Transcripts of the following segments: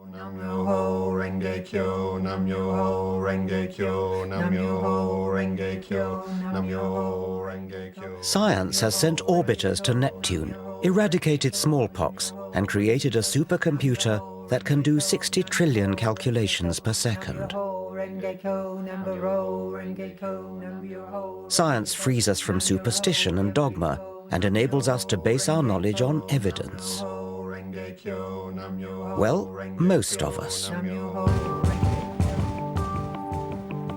Nam-myoho Renge-kyo, Nam-myoho Renge-kyo, Nam-myoho Renge-kyo, Nam-myoho Renge-kyo. Science has sent orbiters to Neptune, eradicated smallpox, and created a supercomputer that can do 60 trillion calculations per second. Science frees us from superstition and dogma and enables us to base our knowledge on evidence. Well, most of us.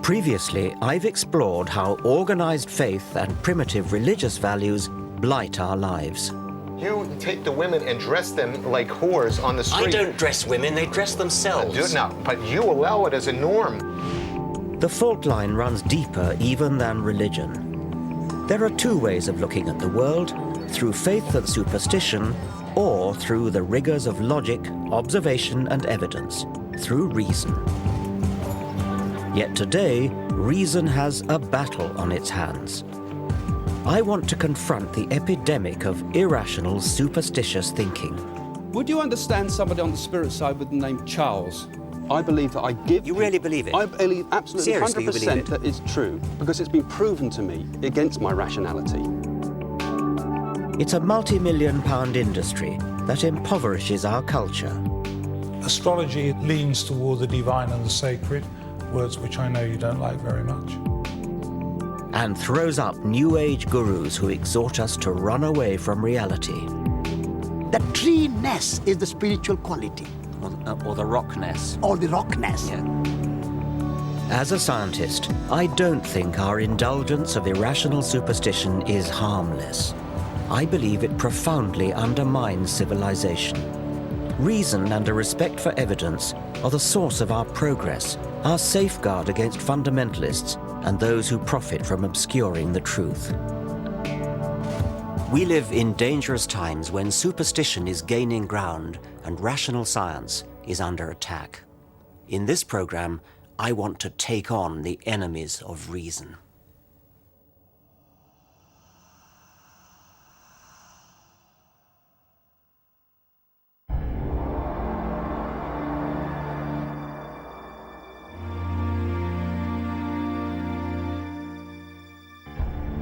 Previously, I've explored how organized faith and primitive religious values blight our lives. You take the women and dress them like whores on the street. I don't dress women, they dress themselves. But you allow it as a norm. The fault line runs deeper even than religion. There are two ways of looking at the world, through faith and superstition, or through the rigors of logic, observation and evidence, through reason. Yet today, reason has a battle on its hands. I want to confront the epidemic of irrational, superstitious thinking. Would you understand somebody on the spirit side with the name Charles? I believe that I give... You really believe it? I believe absolutely Seriously, 100% that it's true, because it's been proven to me against my rationality. It's a multi-million-pound industry that impoverishes our culture. Astrology leans toward the divine and the sacred, words which I know you don't like very much. And throws up New Age gurus who exhort us to run away from reality. The tree-ness is the spiritual quality. Or the rockness. Or the rockness. Yeah. As a scientist, I don't think our indulgence of irrational superstition is harmless. I believe it profoundly undermines civilization. Reason and a respect for evidence are the source of our progress, our safeguard against fundamentalists and those who profit from obscuring the truth. We live in dangerous times when superstition is gaining ground and rational science is under attack. In this program, I want to take on the enemies of reason.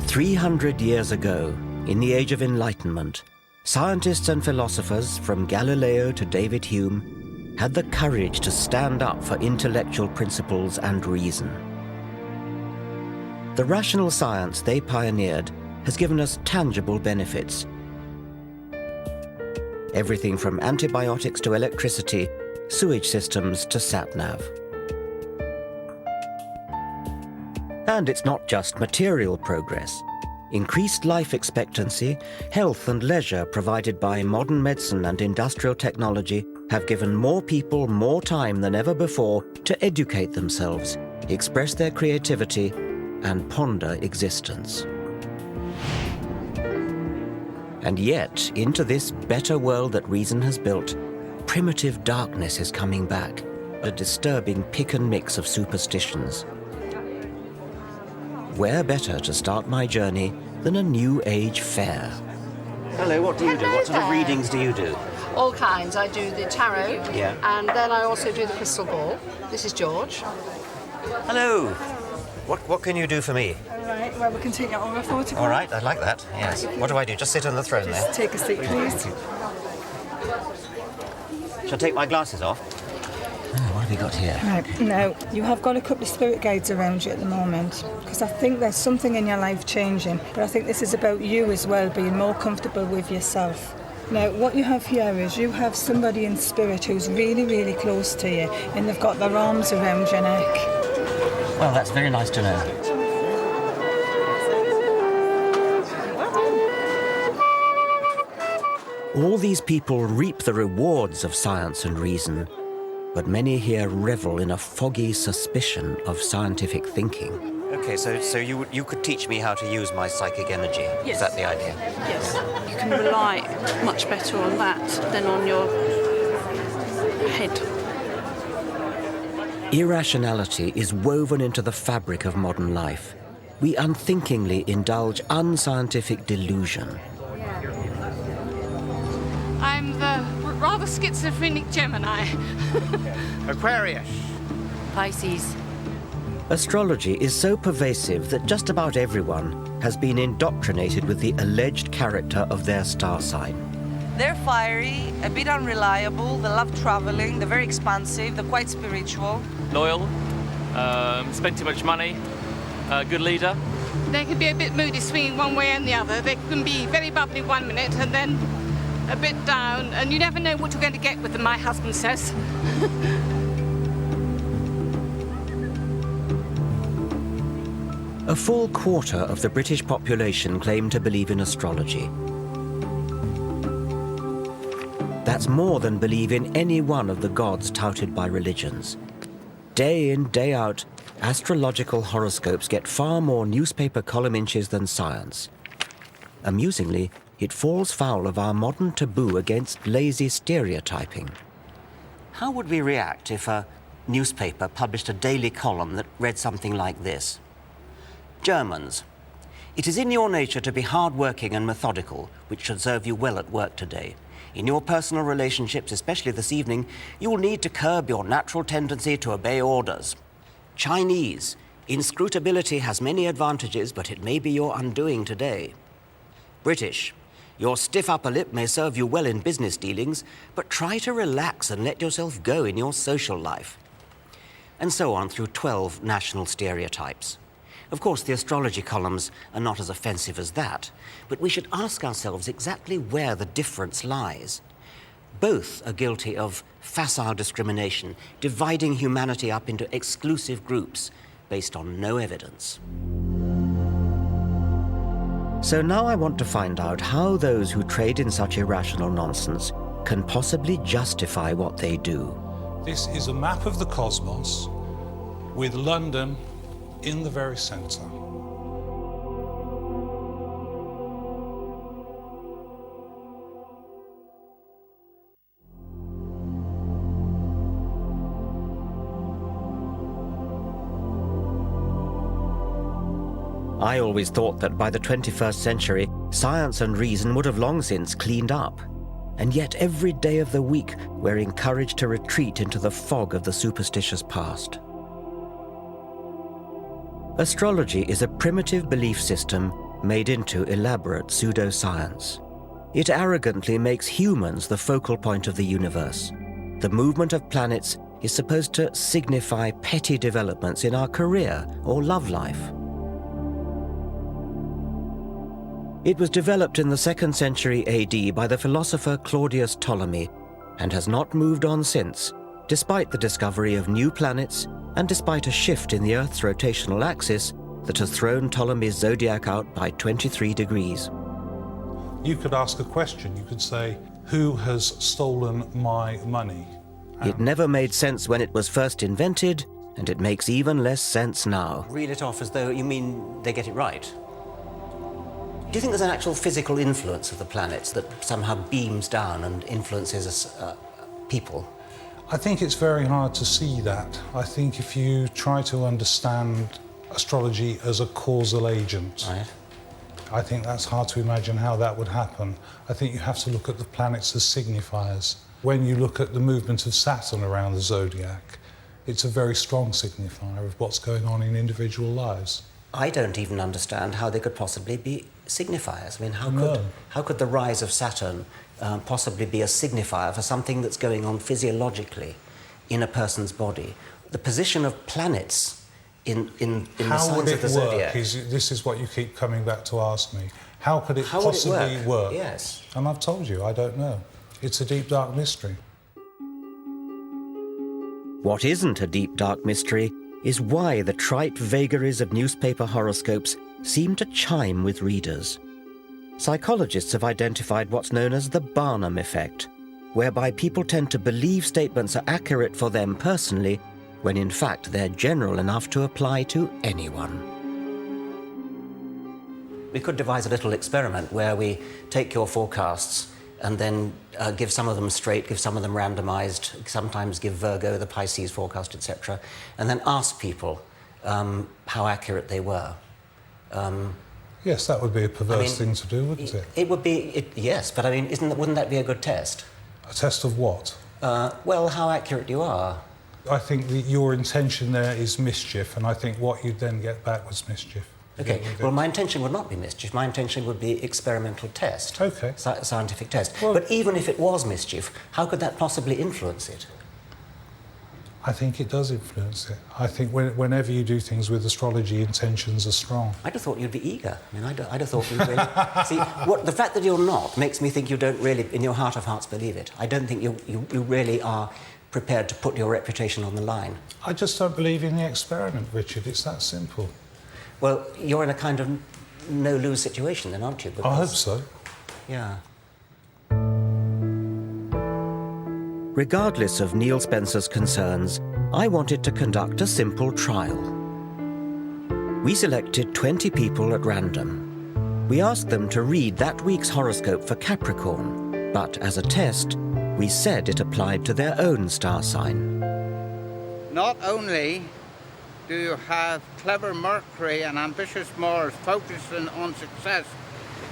"300 years ago, in the Age of Enlightenment, scientists and philosophers from Galileo to David Hume had the courage to stand up for intellectual principles and reason. The rational science they pioneered has given us tangible benefits. Everything from antibiotics to electricity, sewage systems to sat-nav. And it's not just material progress. Increased life expectancy, health and leisure provided by modern medicine and industrial technology have given more people more time than ever before to educate themselves, express their creativity, and ponder existence. And yet, into this better world that reason has built, primitive darkness is coming back, a disturbing pick and mix of superstitions. Where better to start my journey than a New Age fair? Hello, what do you do? What sort of readings do you do? All kinds. I do the tarot, Yeah. and then I also do the crystal ball. This is George. Hello. What can you do for me? All right, well, we can take it over a photograph. All right, I'd like that, yes. What do I do? Just sit on the throne there? Just take a seat, please. Shall I take my glasses off? Oh, what have we got here? Right, now, you have got a couple of spirit guides around you at the moment, because I think there's something in your life changing, but I think this is about you as well, being more comfortable with yourself. Now, what you have here is you have somebody in spirit who's really, really close to you, and they've got their arms around your neck. Well, that's very nice to know. All these people reap the rewards of science and reason, but many here revel in a foggy suspicion of scientific thinking. Okay, so you could teach me how to use my psychic energy? Yes. Is that the idea? Yes. You can rely much better on that than on your head. Irrationality is woven into the fabric of modern life. We unthinkingly indulge unscientific delusion. I'm the rather schizophrenic Gemini. Aquarius. Pisces. Astrology is so pervasive that just about everyone has been indoctrinated with the alleged character of their star sign. They're fiery, a bit unreliable, they love traveling, they're very expansive, they're quite spiritual. Loyal, spend too much money, good leader. They can be a bit moody, swinging one way and the other. They can be very bubbly 1 minute and then a bit down, and you never know what you're going to get with them, my husband says. A full quarter of the British population claim to believe in astrology. That's more than believe in any one of the gods touted by religions. Day in, day out, astrological horoscopes get far more newspaper column inches than science. Amusingly, it falls foul of our modern taboo against lazy stereotyping. How would we react if a newspaper published a daily column that read something like this? Germans. It is in your nature to be hard-working and methodical, which should serve you well at work today. In your personal relationships, especially this evening, you will need to curb your natural tendency to obey orders. Chinese. Inscrutability has many advantages, but it may be your undoing today. British. Your stiff upper lip may serve you well in business dealings, but try to relax and let yourself go in your social life. And so on through 12 national stereotypes. Of course, the astrology columns are not as offensive as that, but we should ask ourselves exactly where the difference lies. Both are guilty of facile discrimination, dividing humanity up into exclusive groups based on no evidence. So now I want to find out how those who trade in such irrational nonsense can possibly justify what they do. This is a map of the cosmos with London in the very centre. I always thought that by the 21st century, science and reason would have long since cleaned up. And yet every day of the week, we're encouraged to retreat into the fog of the superstitious past. Astrology is a primitive belief system made into elaborate pseudoscience. It arrogantly makes humans the focal point of the universe. The movement of planets is supposed to signify petty developments in our career or love life. It was developed in the 2nd century AD by the philosopher Claudius Ptolemy and has not moved on since, despite the discovery of new planets and despite a shift in the Earth's rotational axis that has thrown Ptolemy's zodiac out by 23 degrees. You could ask a question. You could say, who has stolen my money? It never made sense when it was first invented, and it makes even less sense now. Read it off as though you mean they get it right. Do you think there's an actual physical influence of the planets that somehow beams down and influences us, people? I think it's very hard to see that. I think if you try to understand astrology as a causal agent, right, I think that's hard to imagine how that would happen. I think you have to look at the planets as signifiers. When you look at the movement of Saturn around the zodiac, it's a very strong signifier of what's going on in individual lives. I don't even understand how they could possibly be signifiers. I mean, how could the rise of Saturn possibly be a signifier for something that's going on physiologically in a person's body? The position of planets in the signs of the zodiac. This is what you keep coming back to ask me. How could it possibly work? Yes. And I've told you, I don't know. It's a deep, dark mystery. What isn't a deep, dark mystery is why the trite vagaries of newspaper horoscopes seem to chime with readers. Psychologists have identified what's known as the Barnum effect, whereby people tend to believe statements are accurate for them personally, when in fact they're general enough to apply to anyone. We could devise a little experiment where we take your forecasts and then give some of them straight, give some of them randomized, sometimes give Virgo the Pisces forecast, etc., and then ask people how accurate they were. Yes, that would be a perverse thing to do, wouldn't it? It would be, yes, but I mean, wouldn't that be a good test? A test of what? Well, how accurate you are. I think that your intention there is mischief, and I think what you'd then get back was mischief. Okay, well, my intention would not be mischief. My intention would be experimental test. Okay. Scientific test. Well, but even if it was mischief, how could that possibly influence it? I think it does influence it. I think whenever you do things with astrology, intentions are strong. I'd have thought you'd be eager. I mean, I'd have thought you'd really... See, the fact that you're not makes me think you don't really, in your heart of hearts, believe it. I don't think you really are prepared to put your reputation on the line. I just don't believe in the experiment, Richard. It's that simple. Well, you're in a kind of no-lose situation then, aren't you? I hope so. Yeah. Regardless of Neil Spencer's concerns, I wanted to conduct a simple trial. We selected 20 people at random. We asked them to read that week's horoscope for Capricorn, but as a test, we said it applied to their own star sign. Not only do you have clever Mercury and ambitious Mars focusing on success,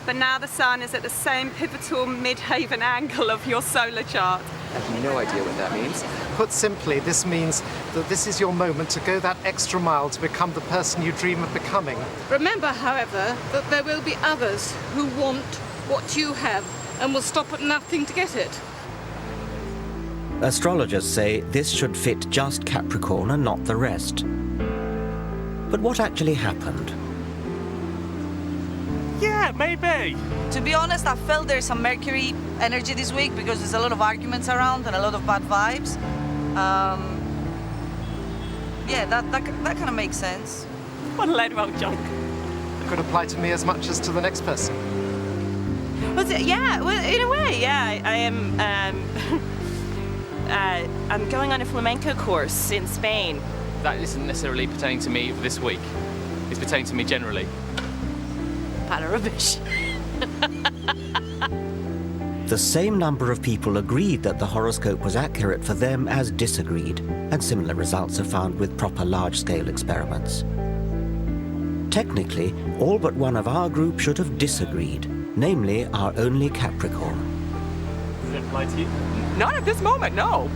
but now the Sun is at the same pivotal mid-haven angle of your solar chart. I have no idea what that means. Put simply, this means that this is your moment to go that extra mile to become the person you dream of becoming. Remember, however, that there will be others who want what you have and will stop at nothing to get it. Astrologers say this should fit just Capricorn and not the rest. But what actually happened? Yeah, maybe. To be honest, I felt there's some Mercury energy this week because there's a lot of arguments around and a lot of bad vibes. Yeah, that kind of makes sense. What a load of old junk. It could apply to me as much as to the next person. Well, yeah, well, in a way, yeah. I am. I'm going on a flamenco course in Spain. That isn't necessarily pertaining to me this week. It's pertaining to me generally. Pile of rubbish. The same number of people agreed that the horoscope was accurate for them as disagreed, and similar results are found with proper large-scale experiments. Technically, all but one of our group should have disagreed, namely our only Capricorn. Does it apply to you? Not at this moment, no.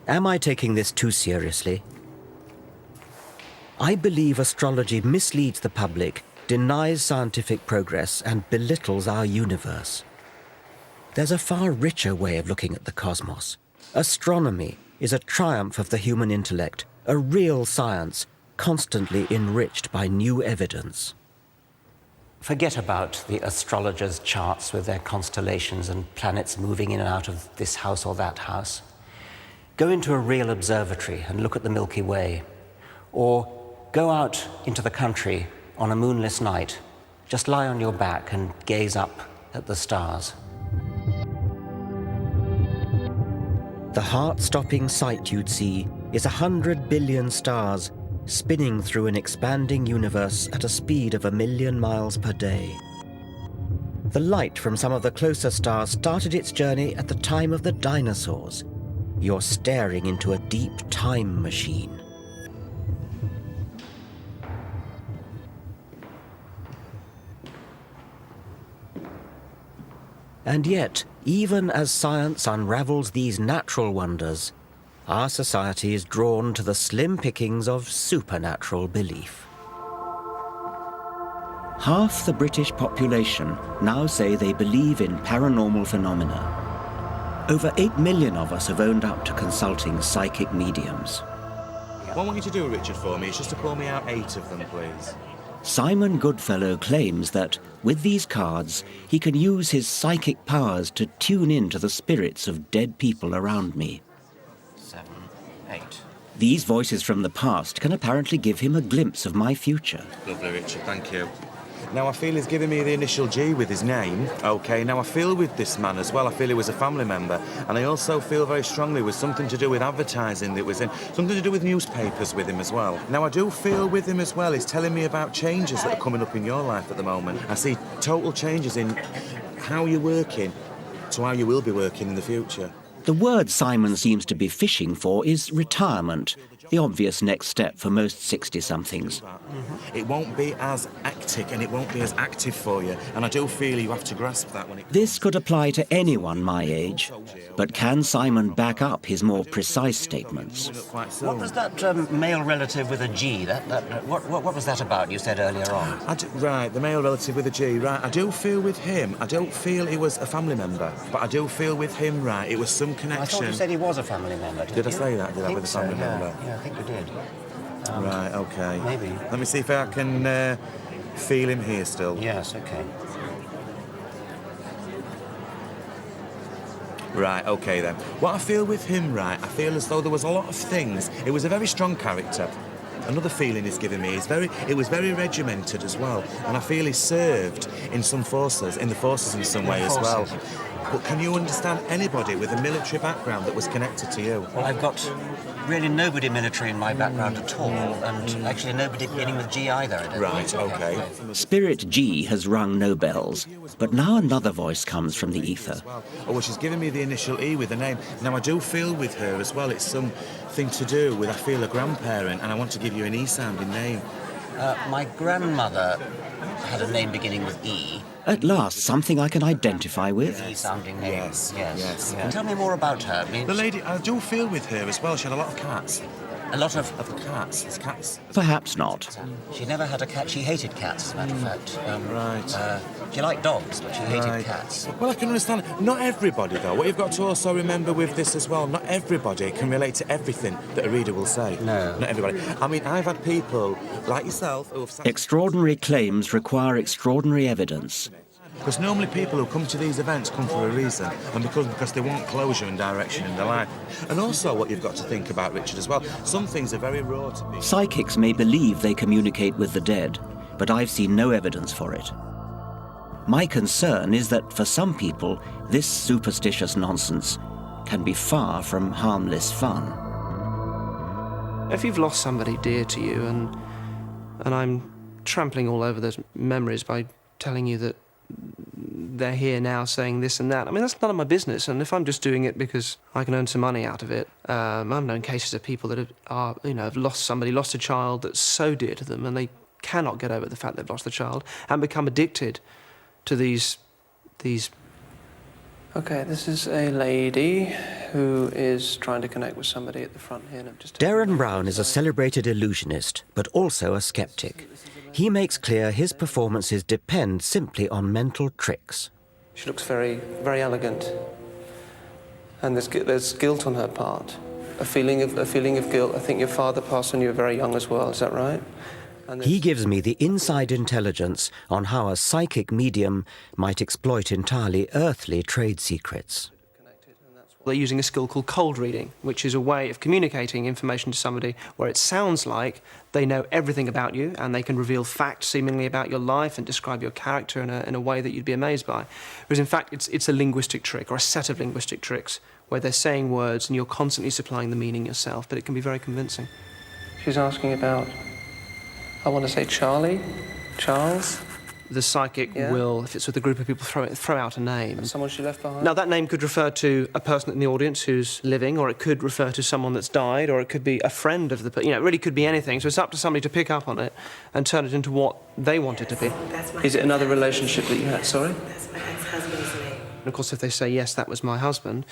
Am I taking this too seriously? I believe astrology misleads the public, denies scientific progress, and belittles our universe. There's a far richer way of looking at the cosmos. Astronomy is a triumph of the human intellect, a real science, constantly enriched by new evidence. Forget about the astrologers' charts with their constellations and planets moving in and out of this house or that house. Go into a real observatory and look at the Milky Way. Or go out into the country on a moonless night. Just lie on your back and gaze up at the stars. The heart-stopping sight you'd see is 100 billion stars spinning through an expanding universe at a speed of 1 million miles per day. The light from some of the closer stars started its journey at the time of the dinosaurs. You're staring into a deep time machine. And yet, even as science unravels these natural wonders, our society is drawn to the slim pickings of supernatural belief. Half the British population now say they believe in paranormal phenomena. Over 8 million of us have owned up to consulting psychic mediums. What I want you to do, Richard, for me is just to pull me out 8 of them, please. Simon Goodfellow claims that, with these cards, he can use his psychic powers to tune in to the spirits of dead people around me. 7, 8. These voices from the past can apparently give him a glimpse of my future. Lovely, Richard, thank you. Now, I feel he's giving me the initial G with his name. OK, now I feel with this man as well, I feel he was a family member. And I also feel very strongly with something to do with advertising that was in, something to do with newspapers with him as well. Now, I do feel with him as well, he's telling me about changes that are coming up in your life at the moment. I see total changes in how you're working to how you will be working in the future. The word Simon seems to be fishing for is retirement, the obvious next step for most 60-somethings. It won't be as hectic and it won't be as active for you, and I do feel you have to grasp that when it... This could apply to anyone my age, but can Simon back up his more precise statements? What was that male relative with a G? What was that about you said earlier on? Right, the male relative with a G, right. I do feel with him, I don't feel he was a family member, but I do feel with him, right, it was some connection. I thought you said he was a family member, Did I say that? Did I with a family member? Yeah, I think you did. Right, OK. Maybe. Let me see if I can feel him here still. Yes, OK. Right, OK then. What I feel with him, right, I feel as though there was a lot of things. It was a very strong character. Another feeling he's given me is it was very regimented as well, and I feel he served in the forces in some way as well. But can you understand anybody with a military background that was connected to you? Well, I've got really nobody military in my background at all, and actually nobody beginning with G either. I don't Right, think. OK. Spirit G has rung no bells, but now another voice comes from the ether. Oh, well, she's given me the initial E with the name. Now, I do feel with her as well, it's something to do with, I feel, a grandparent, and I want to give you an E-sounding name. My grandmother had a name beginning with E. At last, something I can identify with. E-sounding name. Yes. Tell me more about her. I mean, The lady, I do feel with her as well, she had a lot of cats. a lot of Cats. It's cats. Perhaps not. She never had a cat. She hated cats, as a matter of fact. Right. She liked dogs, but she hated Right. cats. Well, I can understand. Not everybody, though. What you've got to also remember with this as well, not everybody can relate to everything that a reader will say. No. Not everybody. I mean, I've had people like yourself who have... Extraordinary claims require extraordinary evidence. Because normally people who come to these events come for a reason, and because they want closure and direction in their life. And also what you've got to think about, Richard, as well, some things are very raw to me. Psychics may believe they communicate with the dead, but I've seen no evidence for it. My concern is that for some people, this superstitious nonsense can be far from harmless fun. If you've lost somebody dear to you, and I'm trampling all over those memories by telling you that they're here now saying this and that, I mean, that's none of my business, and if I'm just doing it because I can earn some money out of it, I've known cases of people that have lost a child that's so dear to them, and they cannot get over the fact they've lost the child and become addicted to these... Okay, this is a lady who is trying to connect with somebody at the front here. Darren Brown is a celebrated illusionist, but also a skeptic. He makes clear his performances depend simply on mental tricks. She looks very, very elegant, and there's guilt on her part, a feeling of guilt. I think your father passed when you were very young as well. Is that right? He gives me the inside intelligence on how a psychic medium might exploit entirely earthly trade secrets. They're using a skill called cold reading, which is a way of communicating information to somebody where it sounds like they know everything about you and they can reveal facts seemingly about your life and describe your character in a way that you'd be amazed by. Whereas in fact it's a linguistic trick or a set of linguistic tricks where they're saying words and you're constantly supplying the meaning yourself, but it can be very convincing. She's asking about, I want to say Charles? The psychic will, if it's with a group of people, throw out a name. Someone she left behind? Now, that name could refer to a person in the audience who's living, or it could refer to someone that's died, or it could be a friend of the person. It really could be anything. So it's up to somebody to pick up on it and turn it into what they want it to be. Is it another relationship that you had? Sorry? That's my ex-husband's name. And, of course, if they say, yes, that was my husband,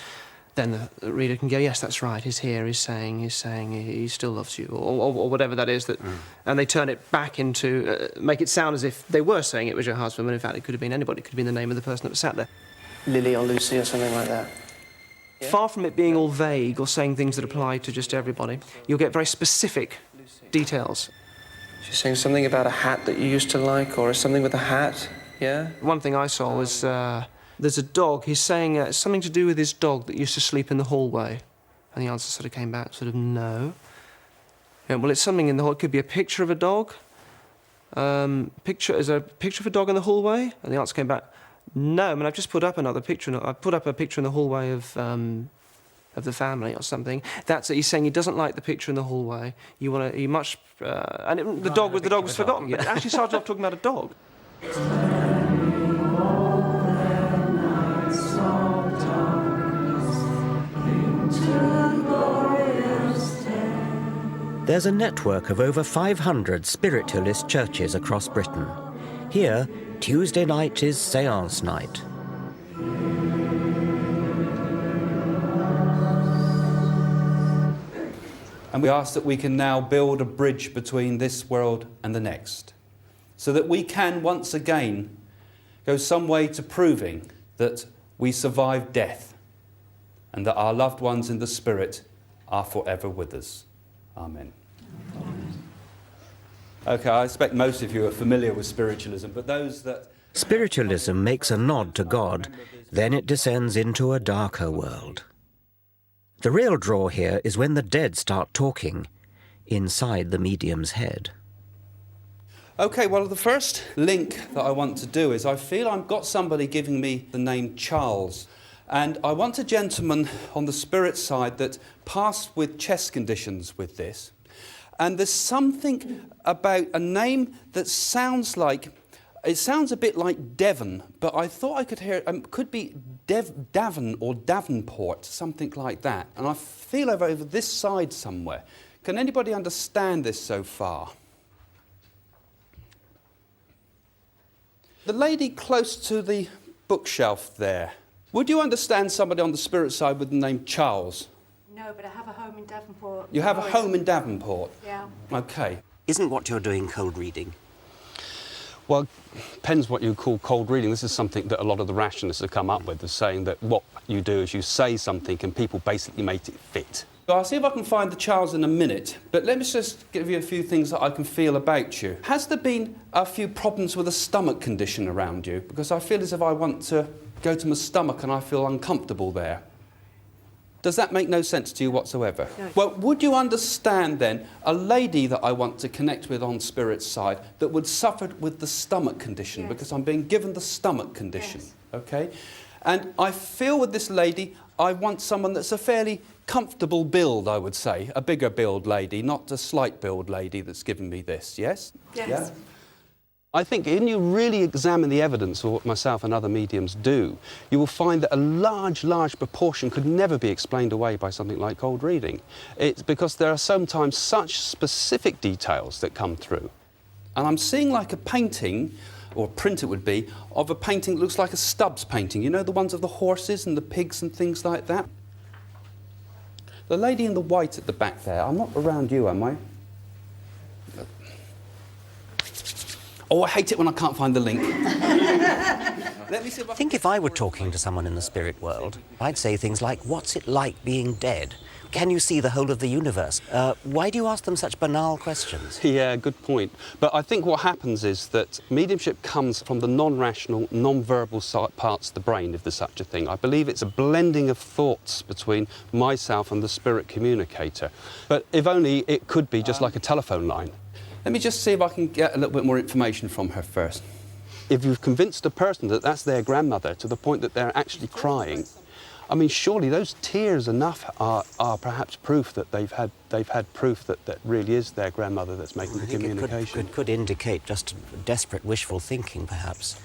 then the reader can go, yes, that's right, he's here, he's saying he still loves you, or whatever that is, and they turn it back into, make it sound as if they were saying it was your husband, when in fact it could have been anybody, it could have been the name of the person that was sat there. Lily or Lucy or something like that. Yeah. Far from it being all vague or saying things that apply to just everybody, you'll get very specific details. She's saying something about a hat that you used to like, or something with a hat, yeah? One thing I saw was... there's a dog. He's saying something to do with his dog that used to sleep in the hallway. And the answer sort of came back, sort of, no. Yeah, well, it's something in the hall. It could be a picture of a dog. Is there a picture of a dog in the hallway? And the answer came back, no. I mean, I've just put up another picture. I put up a picture in the hallway of the family or something. That's it. He's saying he doesn't like the picture in the hallway. The dog was forgotten. But it actually started off talking about a dog. There's a network of over 500 spiritualist churches across Britain. Here, Tuesday night is séance night. And we ask that we can now build a bridge between this world and the next, so that we can once again go some way to proving that we survived death and that our loved ones in the spirit are forever with us. Amen. Okay, I expect most of you are familiar with spiritualism, but those that... Spiritualism makes a nod to God, then it descends into a darker world. The real draw here is when the dead start talking inside the medium's head. Okay, well, the first link that I want to do is I feel I've got somebody giving me the name Charles. And I want a gentleman on the spirit side that passed with chest conditions with this. And there's something about a name that sounds like, it sounds a bit like Devon, but I thought I could hear, could be Davon or Davenport, something like that. And I feel over this side somewhere. Can anybody understand this so far? The lady close to the bookshelf there. Would you understand somebody on the spirit side with the name Charles? No, but I have a home in Davenport. You have a home in Davenport? Yeah. Okay. Isn't what you're doing cold reading? Well, depends what you call cold reading. This is something that a lot of the rationalists have come up with, is saying that what you do is you say something and people basically make it fit. So I'll see if I can find the Charles in a minute, but let me just give you a few things that I can feel about you. Has there been a few problems with a stomach condition around you? Because I feel as if I want to go to my stomach and I feel uncomfortable there. Does that make no sense to you whatsoever? No. Well, would you understand then a lady that I want to connect with on spirit's side that would suffer with the stomach condition? Yes. Because I'm being given the stomach condition, Yes. okay? And I feel with this lady, I want someone that's a fairly comfortable build, I would say, a bigger build lady, not a slight build lady that's given me this, yes? Yes. Yeah? I think when you really examine the evidence of what myself and other mediums do, you will find that a large proportion could never be explained away by something like cold reading. It's because there are sometimes such specific details that come through. And I'm seeing like a painting, or a print it would be, of a painting that looks like a Stubbs painting. You know, the ones of the horses and the pigs and things like that? The lady in the white at the back there, I'm not around you, am I? Oh, I hate it when I can't find the link. Let me see if I think if I were talking to someone in the spirit world, I'd say things like, what's it like being dead? Can you see the whole of the universe? Why do you ask them such banal questions? Yeah, good point. But I think what happens is that mediumship comes from the non-rational, non-verbal parts of the brain, if there's such a thing. I believe it's a blending of thoughts between myself and the spirit communicator. But if only it could be just like a telephone line. Let me just see if I can get a little bit more information from her first. If you've convinced a person that that's their grandmother to the point that they're actually crying, I mean, surely those tears enough are perhaps proof that they've had proof that that really is their grandmother that's making the communication. It could indicate just desperate wishful thinking, perhaps.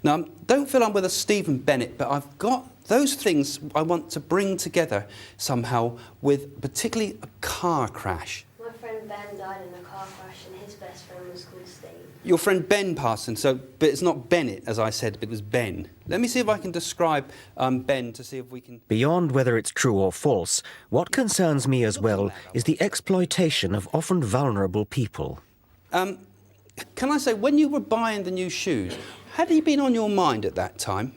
Now, don't feel I'm with a Stephen Bennett, but I've got those things I want to bring together somehow with particularly a car crash. My friend Ben died in a car crash and his best friend was called Steve. Your friend Ben Parson, but it's not Bennett, as I said, but it was Ben. Let me see if I can describe Ben to see if we can... Beyond whether it's true or false, what concerns me as well is the exploitation of often vulnerable people. Can I say, when you were buying the new shoes, had he been on your mind at that time?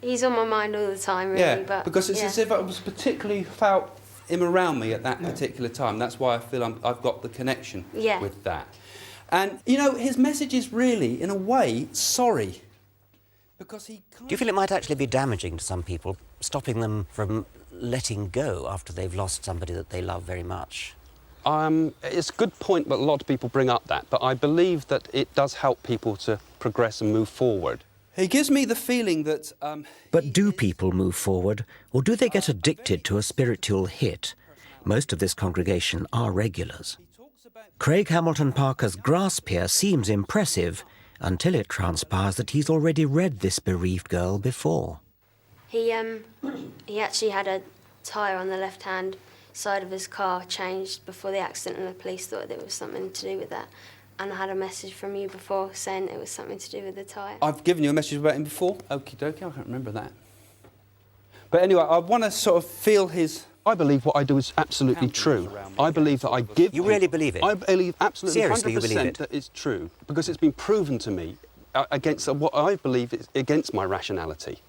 He's on my mind all the time, really. Yeah, but because it's as if I was particularly felt him around me at that particular time. That's why I feel I've got the connection with that. And, you know, his message is really, in a way, sorry. Because he can't... Do you feel it might actually be damaging to some people, stopping them from letting go after they've lost somebody that they love very much? It's a good point, but a lot of people bring up that. But I believe that it does help people to progress and move forward. He gives me the feeling that... But do people move forward, or do they get addicted to a spiritual hit? Most of this congregation are regulars. Craig Hamilton Parker's grasp here seems impressive until it transpires that he's already read this bereaved girl before. He actually had a tyre on the left hand, side of his car changed before the accident, and the police thought there was something to do with that. And I had a message from you before saying it was something to do with the tyre. I've given you a message about him before. Okie dokie, I can't remember that. But anyway, I want to sort of feel his... I believe what I do is absolutely true. I believe that I give... You really believe it? I believe absolutely Seriously, 100% you believe it? that it's true, because it's been proven to me against what I believe is against my rationality.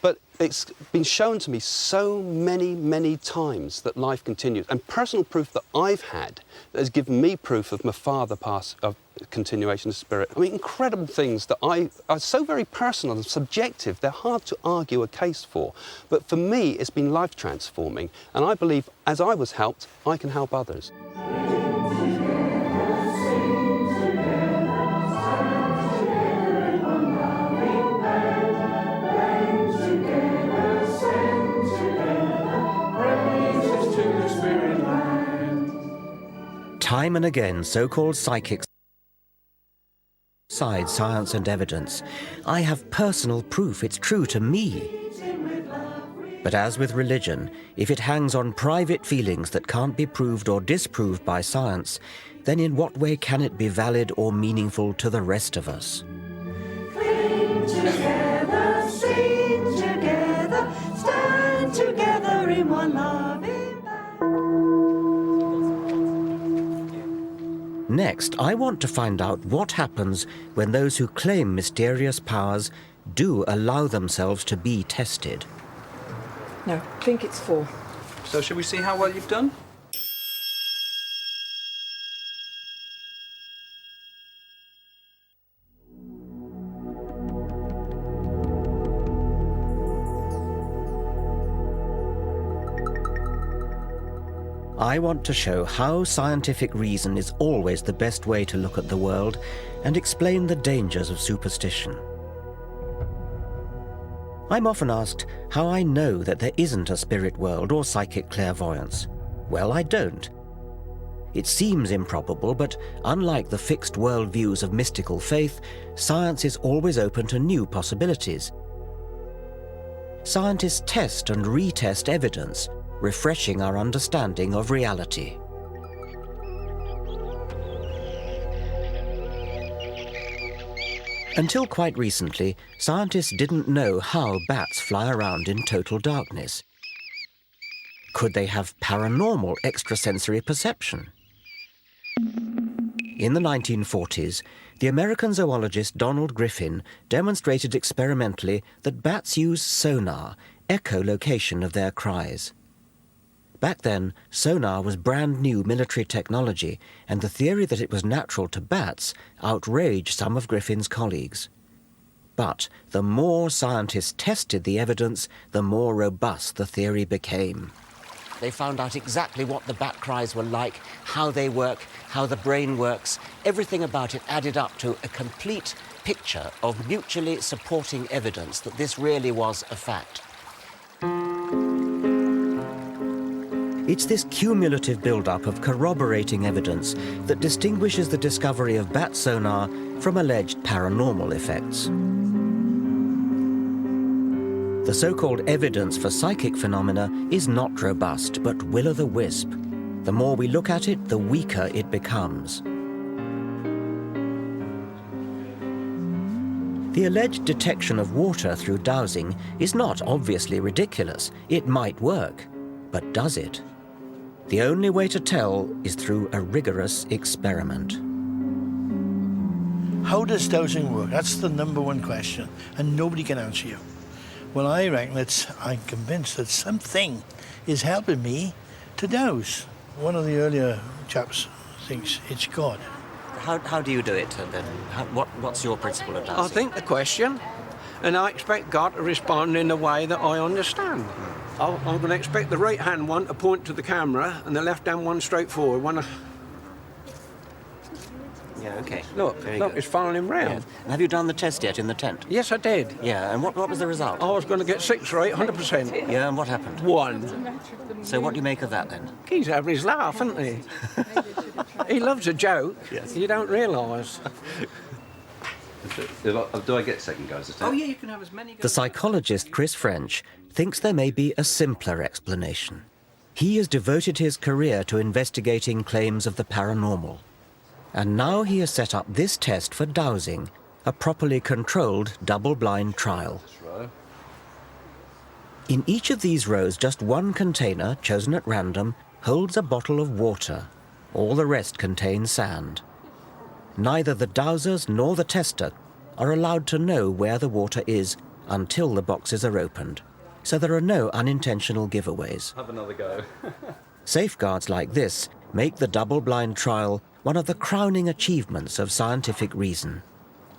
But it's been shown to me so many, many times that life continues. And personal proof that I've had that has given me proof of my father pass of continuation of spirit. I mean, incredible things that are so very personal and subjective, they're hard to argue a case for. But for me, it's been life transforming. And I believe, as I was helped, I can help others. Time and again, so-called psychics side science and evidence. I have personal proof it's true to me. But as with religion, if it hangs on private feelings that can't be proved or disproved by science, then in what way can it be valid or meaningful to the rest of us? Cling together, sing together, stand together in one loving band. Next, I want to find out what happens when those who claim mysterious powers do allow themselves to be tested. No, I think it's 4. So shall we see how well you've done? I want to show how scientific reason is always the best way to look at the world and explain the dangers of superstition. I'm often asked how I know that there isn't a spirit world or psychic clairvoyance. Well, I don't. It seems improbable, but unlike the fixed worldviews of mystical faith, science is always open to new possibilities. Scientists test and retest evidence, refreshing our understanding of reality. Until quite recently, scientists didn't know how bats fly around in total darkness. Could they have paranormal extrasensory perception? In the 1940s, the American zoologist Donald Griffin demonstrated experimentally that bats use sonar, echolocation of their cries. Back then, sonar was brand new military technology, and the theory that it was natural to bats outraged some of Griffin's colleagues. But the more scientists tested the evidence, the more robust the theory became. They found out exactly what the bat cries were like, how they work, how the brain works. Everything about it added up to a complete picture of mutually supporting evidence that this really was a fact. It's this cumulative build-up of corroborating evidence that distinguishes the discovery of bat sonar from alleged paranormal effects. The so-called evidence for psychic phenomena is not robust, but will-o'-the-wisp. The more we look at it, the weaker it becomes. The alleged detection of water through dowsing is not obviously ridiculous. It might work, but does it? The only way to tell is through a rigorous experiment. How does dowsing work? That's the #1 question, and nobody can answer you. Well, I reckon I'm convinced that something is helping me to dowse. One of the earlier chaps thinks it's God. How do you do it then? What's your principle of dowsing? I think the question, and I expect God to respond in a way that I understand. I'm going to expect the right-hand one to point to the camera and the left-hand one straight forward. Yeah, okay. Look, it's following round. Yeah. And have you done the test yet in the tent? Yes, I did. Yeah, and what was the result? I was going to get 6 right, 100%. Yeah, and what happened? 1. So what do you make of that, then? He's having his laugh, isn't he? He loves a joke. Yes. You don't realise. Do I get second goes at it? Oh, yeah, you can have as many goes. The psychologist Chris French thinks there may be a simpler explanation. He has devoted his career to investigating claims of the paranormal. And now he has set up this test for dowsing, a properly controlled double-blind trial. In each of these rows, just one container, chosen at random, holds a bottle of water. All the rest contain sand. Neither the dowsers nor the tester are allowed to know where the water is until the boxes are opened. So there are no unintentional giveaways. Have another go. Safeguards like this make the double-blind trial one of the crowning achievements of scientific reason.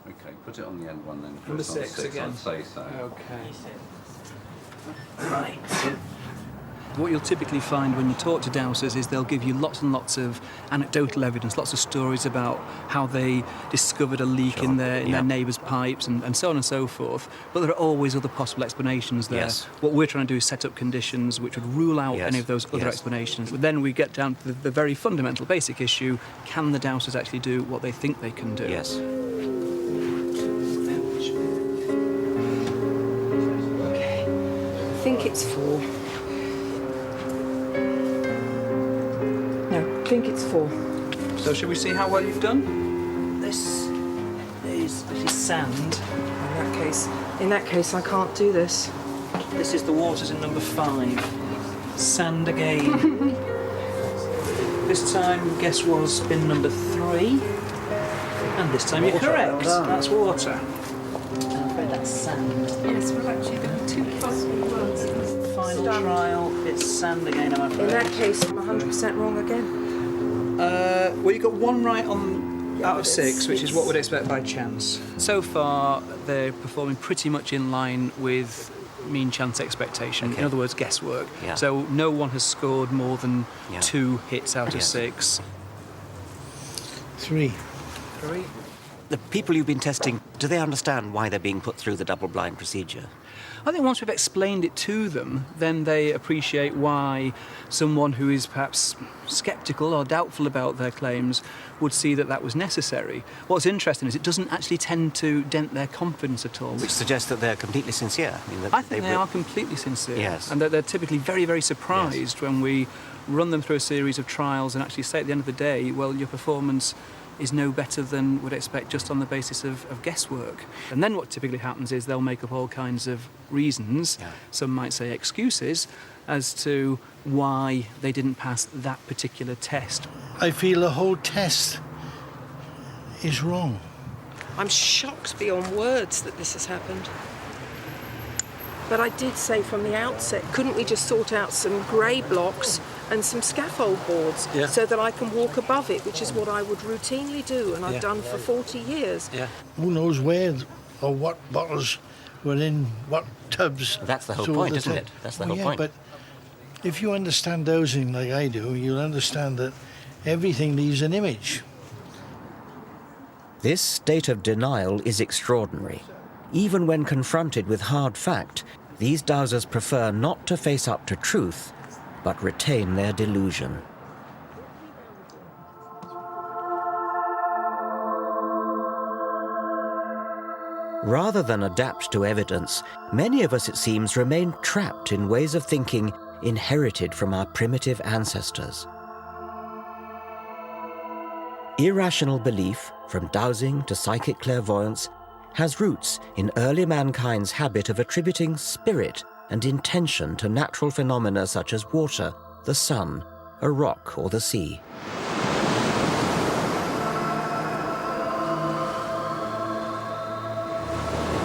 Okay, put it on the end one then. Number 6 again. I'd say so. Okay. Right. What you'll typically find when you talk to dowsers is they'll give you lots and lots of anecdotal evidence, lots of stories about how they discovered a leak in their neighbour's pipes and so on and so forth. But there are always other possible explanations there. Yes. What we're trying to do is set up conditions which would rule out any of those other explanations. But then we get down to the very fundamental, basic issue: can the dowsers actually do what they think they can do? Yes. I think it's 4. No, I think it's 4. So shall we see how well you've done? This is sand. In that case, I can't do this. This is the waters in number 5. Sand again. This time, guess was bin number 3. And this time you're correct. That's water. I'm afraid that's sand. Yes, well, actually, there are 2 possible words. Final trial, it's sand again, I'm afraid. In that case, I'm 100% wrong again. Well, you got 1 right out of 6, which is what we'd expect by chance. So far, they're performing pretty much in line with mean chance expectation. In other words, guesswork. Yeah. So no one has scored more than 2 hits out of 6. 3. 3. The people you've been testing, do they understand why they're being put through the double-blind procedure? I think once we've explained it to them, then they appreciate why someone who is perhaps sceptical or doubtful about their claims would see that that was necessary. What's interesting is it doesn't actually tend to dent their confidence at all. Which suggests that they're completely sincere. I think they are completely sincere. Yes. And they're typically very, very surprised when we run them through a series of trials and actually say at the end of the day, well, your performance is no better than would expect just on the basis of guesswork. And then what typically happens is they'll make up all kinds of reasons, some might say excuses, as to why they didn't pass that particular test. I feel the whole test is wrong. I'm shocked beyond words that this has happened. But I did say from the outset, couldn't we just sort out some grey blocks and some scaffold boards so that I can walk above it, which is what I would routinely do and I've done for 40 years. Who knows where or what bottles were in what tubs. That's the whole point, isn't it? That's the whole point. But if you understand dosing like I do, you'll understand that everything leaves an image. This state of denial is extraordinary. Even when confronted with hard fact, these dowsers prefer not to face up to truth, but retain their delusion. Rather than adapt to evidence, many of us, it seems, remain trapped in ways of thinking inherited from our primitive ancestors. Irrational belief, from dowsing to psychic clairvoyance, has roots in early mankind's habit of attributing spirit and intention to natural phenomena such as water, the sun, a rock, or the sea.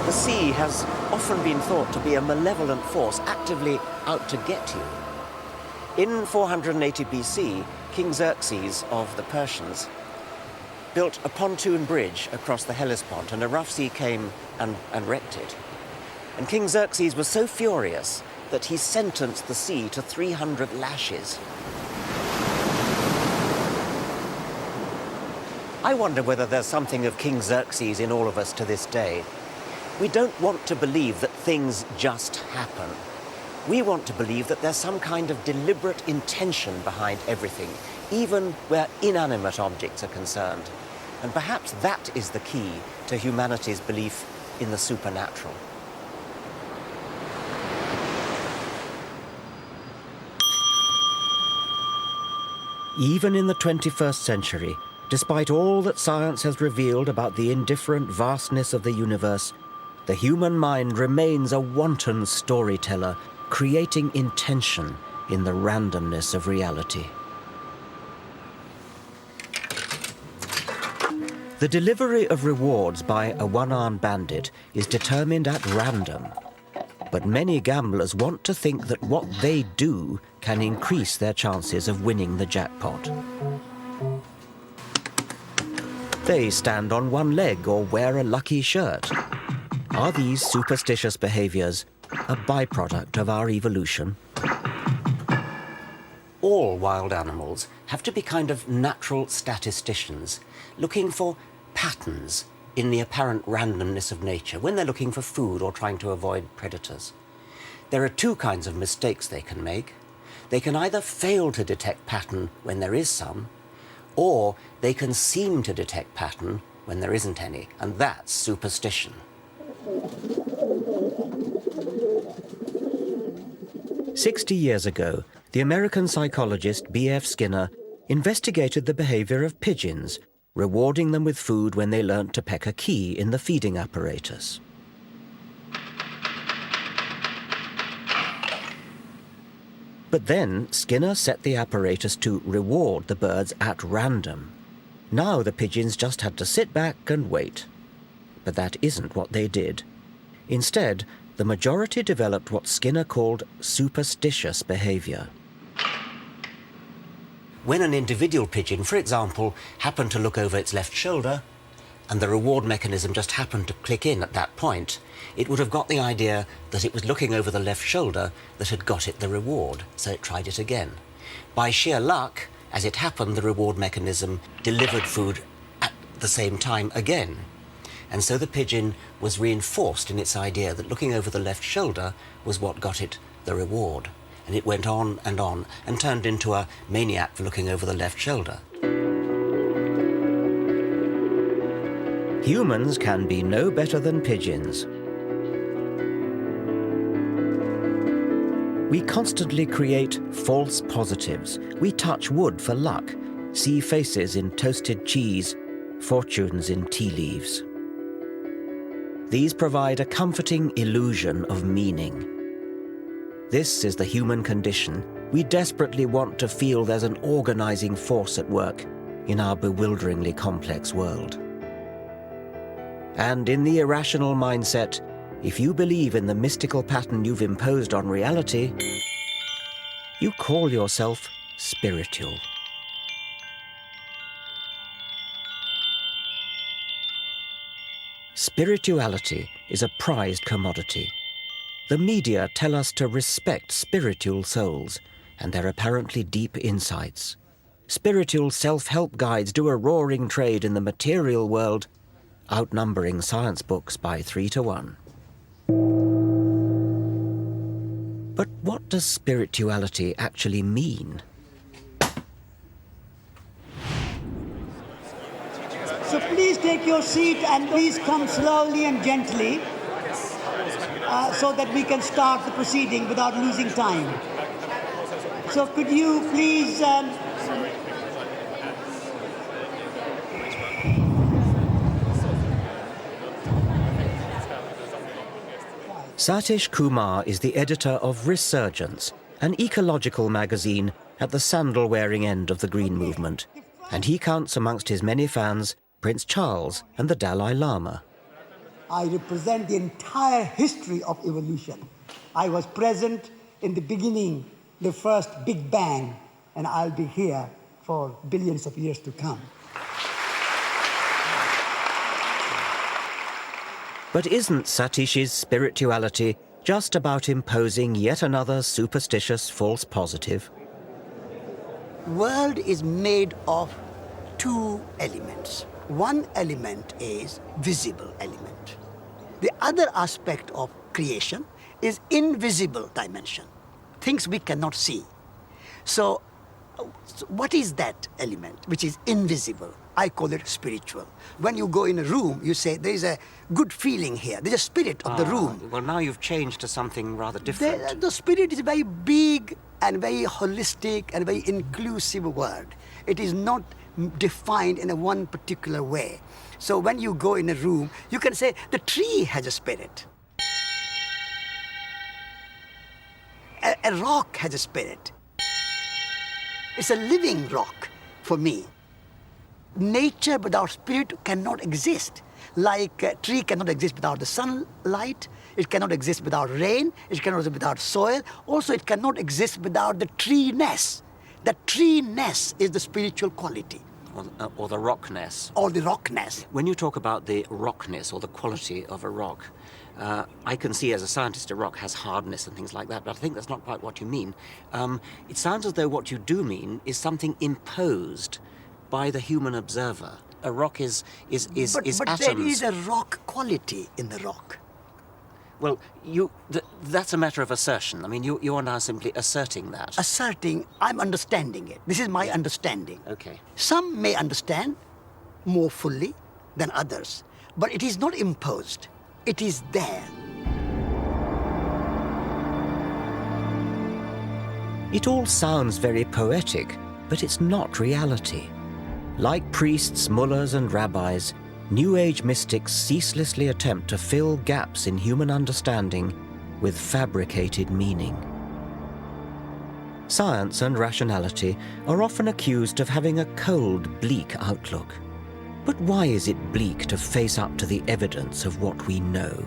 The sea has often been thought to be a malevolent force actively out to get you. In 480 BC, King Xerxes of the Persians built a pontoon bridge across the Hellespont, and a rough sea came and wrecked it. And King Xerxes was so furious that he sentenced the sea to 300 lashes. I wonder whether there's something of King Xerxes in all of us to this day. We don't want to believe that things just happen. We want to believe that there's some kind of deliberate intention behind everything, even where inanimate objects are concerned. And perhaps that is the key to humanity's belief in the supernatural. Even in the 21st century, despite all that science has revealed about the indifferent vastness of the universe, the human mind remains a wanton storyteller, creating intention in the randomness of reality. The delivery of rewards by a one-armed bandit is determined at random. But many gamblers want to think that what they do can increase their chances of winning the jackpot. They stand on one leg or wear a lucky shirt. Are these superstitious behaviors a byproduct of our evolution? All wild animals have to be kind of natural statisticians, looking for patterns in the apparent randomness of nature when they're looking for food or trying to avoid predators. There are two kinds of mistakes they can make. They can either fail to detect pattern when there is some, or they can seem to detect pattern when there isn't any, and that's superstition. "60 years ago, the American psychologist B.F. Skinner investigated the behavior of pigeons, rewarding them with food when they learnt to peck a key in the feeding apparatus. But then Skinner set the apparatus to reward the birds at random. Now the pigeons just had to sit back and wait. But that isn't what they did. Instead, the majority developed what Skinner called superstitious behavior. When an individual pigeon, for example, happened to look over its left shoulder, and the reward mechanism just happened to click in at that point, it would have got the idea that it was looking over the left shoulder that had got it the reward, so it tried it again. By sheer luck, as it happened, the reward mechanism delivered food at the same time again. And so the pigeon was reinforced in its idea that looking over the left shoulder was what got it the reward. And it went on and turned into a maniac for looking over the left shoulder. Humans can be no better than pigeons. We constantly create false positives. We touch wood for luck, see faces in toasted cheese, fortunes in tea leaves. These provide a comforting illusion of meaning. This is the human condition. We desperately want to feel there's an organizing force at work in our bewilderingly complex world. And in the irrational mindset, if you believe in the mystical pattern you've imposed on reality, you call yourself spiritual. Spirituality is a prized commodity. The media tell us to respect spiritual souls and their apparently deep insights. Spiritual self-help guides do a roaring trade in the material world, outnumbering science books by 3 to 1. But what does spirituality actually mean? So please take your seat and please come slowly and gently so that we can start the proceeding without losing time. So could you please... Satish Kumar is the editor of Resurgence, an ecological magazine at the sandal-wearing end of the Green Movement, and he counts amongst his many fans Prince Charles and the Dalai Lama. I represent the entire history of evolution. I was present in the beginning, the first Big Bang, and I'll be here for billions of years to come. But isn't Satish's spirituality just about imposing yet another superstitious false positive? World is made of two elements. One element is visible element. The other aspect of creation is invisible dimension, things we cannot see. So what is that element which is invisible? I call it spiritual. When you go in a room, you say, there is a good feeling here. There's a spirit of the room. Well, now you've changed to something rather different. The spirit is a very big and very holistic and very inclusive word. It is not defined in a one particular way. So when you go in a room, you can say, the tree has a spirit. A rock has a spirit. It's a living rock for me. Nature without spirit cannot exist. Like a tree cannot exist without the sunlight, it cannot exist without rain, it cannot exist without soil. Also, it cannot exist without the tree-ness. The tree-ness is the spiritual quality. Or the rockness. Or the rockness. When you talk about the rockness or the quality of a rock, I can see as a scientist a rock has hardness and things like that, but I think that's not quite what you mean. It sounds as though what you do mean is something imposed by the human observer. A rock is but atoms. There is a rock quality in the rock. Well, that's a matter of assertion. I mean, you are now simply asserting that. Asserting, I'm understanding it. This is my understanding. Okay. Some may understand more fully than others, but it is not imposed. It is there. It all sounds very poetic, but it's not reality. Like priests, mullahs and rabbis, New Age mystics ceaselessly attempt to fill gaps in human understanding with fabricated meaning. Science and rationality are often accused of having a cold, bleak outlook. But why is it bleak to face up to the evidence of what we know?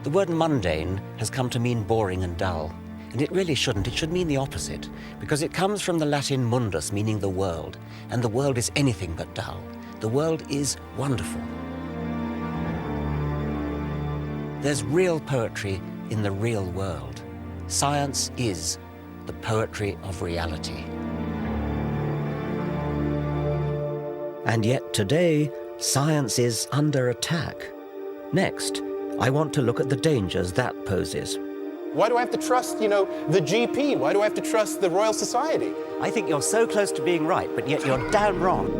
The word mundane has come to mean boring and dull. And it really shouldn't. It should mean the opposite, because it comes from the Latin mundus, meaning the world, and the world is anything but dull. The world is wonderful. There's real poetry in the real world. Science is the poetry of reality. And yet today, science is under attack. Next, I want to look at the dangers that poses. Why do I have to trust, the GP? Why do I have to trust the Royal Society? I think you're so close to being right, but yet you're damn wrong.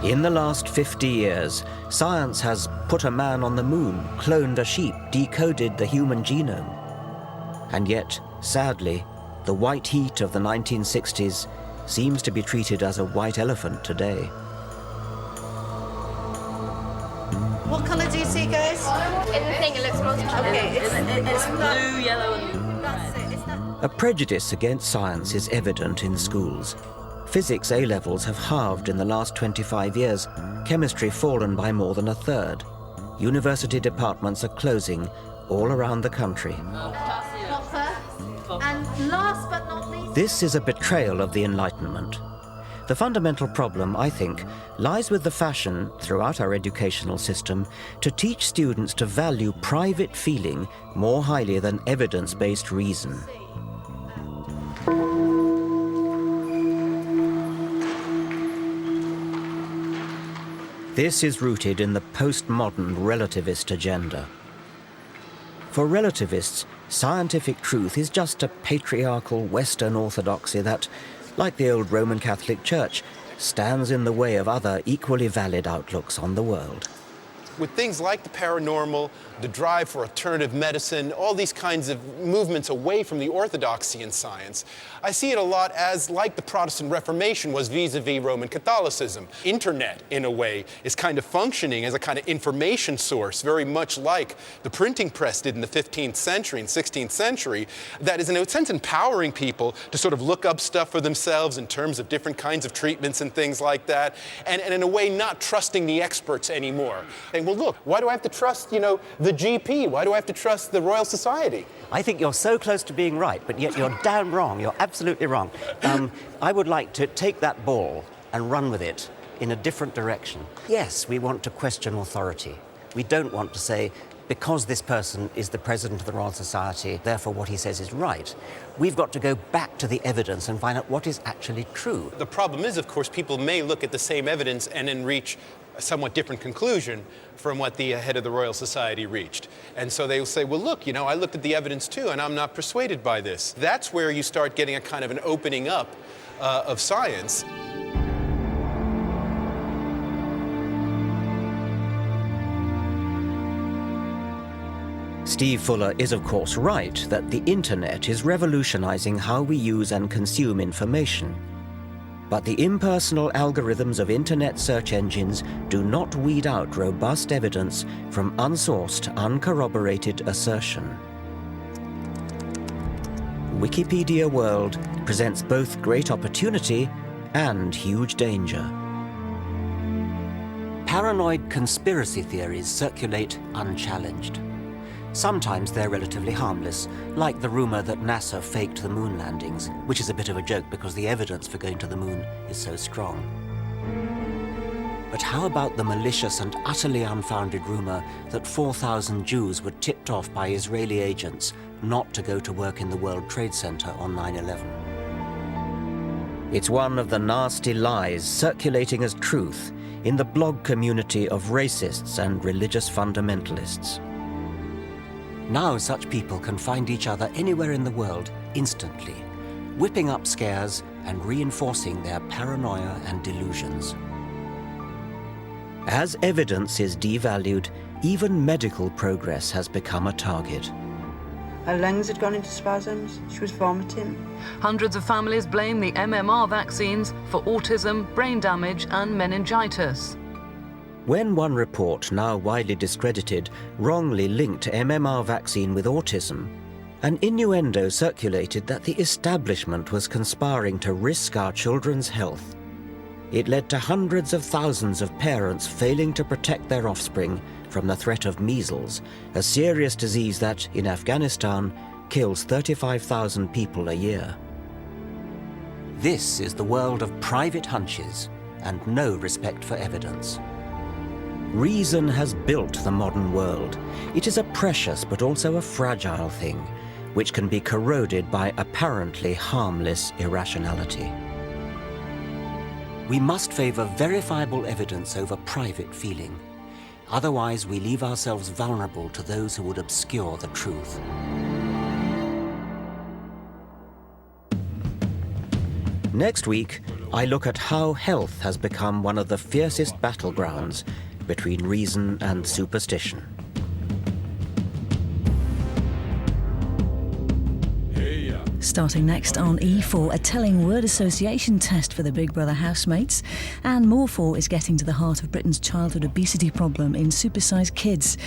In the last 50 years, science has put a man on the moon, cloned a sheep, decoded the human genome. And yet, sadly, the white heat of the 1960s seems to be treated as a white elephant today. What colour do you see, guys? In the thing, it looks multicolored. Okay, it's blue, yellow, and that's it. It's that. A prejudice against science is evident in schools. Physics A-levels have halved in the last 25 years, chemistry fallen by more than a third. University departments are closing all around the country. And last but not least... This is a betrayal of the Enlightenment. The fundamental problem, I think, lies with the fashion throughout our educational system to teach students to value private feeling more highly than evidence-based reason. This is rooted in the postmodern relativist agenda. For relativists, scientific truth is just a patriarchal Western orthodoxy that, like the old Roman Catholic Church, stands in the way of other equally valid outlooks on the world. With things like the paranormal, the drive for alternative medicine, all these kinds of movements away from the orthodoxy in science, I see it a lot as like the Protestant Reformation was vis-a-vis Roman Catholicism. Internet, in a way, is kind of functioning as a kind of information source, very much like the printing press did in the 15th century and 16th century, that is in a sense empowering people to sort of look up stuff for themselves in terms of different kinds of treatments and things like that, and in a way not trusting the experts anymore. And well, look, why do I have to trust, the GP? Why do I have to trust the Royal Society? I think you're so close to being right, but yet you're damn wrong. You're absolutely wrong. I would like to take that ball and run with it in a different direction. Yes, we want to question authority. We don't want to say, because this person is the president of the Royal Society, therefore what he says is right. We've got to go back to the evidence and find out what is actually true. The problem is, of course, people may look at the same evidence and then reach a somewhat different conclusion from what the head of the Royal Society reached. And so they will say, well, look, you know, I looked at the evidence too, and I'm not persuaded by this. That's where you start getting a kind of an opening up of science. Steve Fuller is of course right that the internet is revolutionizing how we use and consume information. But the impersonal algorithms of internet search engines do not weed out robust evidence from unsourced, uncorroborated assertion. Wikipedia World presents both great opportunity and huge danger. Paranoid conspiracy theories circulate unchallenged. Sometimes they're relatively harmless, like the rumor that NASA faked the moon landings, which is a bit of a joke because the evidence for going to the moon is so strong. But how about the malicious and utterly unfounded rumor that 4,000 Jews were tipped off by Israeli agents not to go to work in the World Trade Center on 9/11? It's one of the nasty lies circulating as truth in the blog community of racists and religious fundamentalists. Now such people can find each other anywhere in the world instantly, whipping up scares and reinforcing their paranoia and delusions. As evidence is devalued, even medical progress has become a target. Her lungs had gone into spasms. She was vomiting. Hundreds of families blame the MMR vaccines for autism, brain damage and meningitis. When one report, now widely discredited, wrongly linked MMR vaccine with autism, an innuendo circulated that the establishment was conspiring to risk our children's health. It led to hundreds of thousands of parents failing to protect their offspring from the threat of measles, a serious disease that, in Afghanistan, kills 35,000 people a year. This is the world of private hunches and no respect for evidence. Reason has built the modern world. It is a precious but also a fragile thing, which can be corroded by apparently harmless irrationality. We must favor verifiable evidence over private feeling. Otherwise, we leave ourselves vulnerable to those who would obscure the truth. Next week, I look at how health has become one of the fiercest battlegrounds between reason and superstition. Starting next on E4, a telling word association test for the Big Brother housemates. And More 4 is getting to the heart of Britain's childhood obesity problem in Supersized Kids.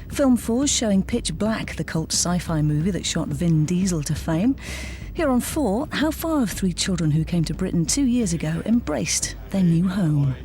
Film 4 is showing Pitch Black, the cult sci-fi movie that shot Vin Diesel to fame. Here on 4, how far have 3 children who came to Britain 2 years ago embraced their new home?